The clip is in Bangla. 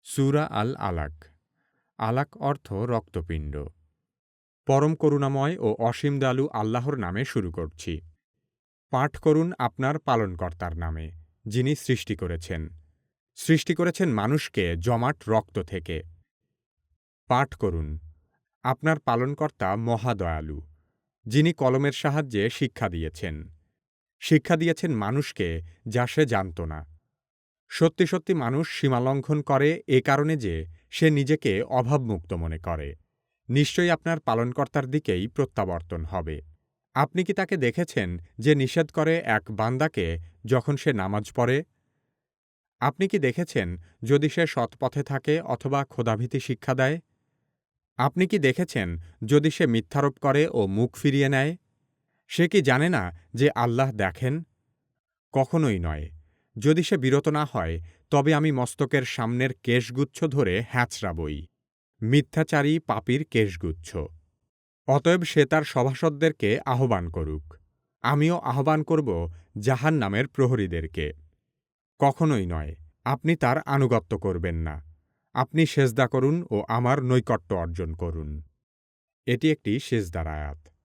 সূরা আল আলাক। আলাক অর্থ রক্তপিণ্ড। পরম করুণাময় ও অসীম দয়ালু আল্লাহর নামে শুরু করছি। পাঠ করুন আপনার পালনকর্তার নামে, যিনি সৃষ্টি করেছেন। সৃষ্টি করেছেন মানুষকে জমাট রক্ত থেকে। পাঠ করুন আপনার পালনকর্তা মহাদয়ালু, যিনি কলমের সাহায্যে শিক্ষা দিয়েছেন। শিক্ষা দিয়েছেন মানুষকে যা সে জানত না। সত্যি সত্যি মানুষ সীমালঙ্ঘন করে এ কারণে যে সে নিজেকে অভাবমুক্ত মনে করে। নিশ্চয়ই আপনার পালনকর্তার দিকেই প্রত্যাবর্তন হবে। আপনি কি তাকে দেখেছেন যে নিষেধ করে এক বান্দাকে যখন সে নামাজ পড়ে? আপনি কি দেখেছেন যদি সে সৎপথে থাকে অথবা খোদাভীতি শিক্ষা দেয়? আপনি কি দেখেছেন যদি সে মিথ্যারোপ করে ও মুখ ফিরিয়ে নেয়? সে কি জানে না যে আল্লাহ দেখেন? কখনোই নয়। যদি সে বিরত না হয়, তবে আমি মস্তকের সামনের কেশগুচ্ছ ধরে হ্যাঁচড়াবই। মিথ্যাচারী পাপীর কেশগুচ্ছ। অতএব সে তার সভাসদদেরকে আহ্বান করুক। আমিও আহ্বান করব জাহান্নামের প্রহরীদেরকে। কখনোই নয়, আপনি তার আনুগত্য করবেন না। আপনি সেজদা করুন ও আমার নৈকট্য অর্জন করুন। এটি একটি সেজদার আয়াত।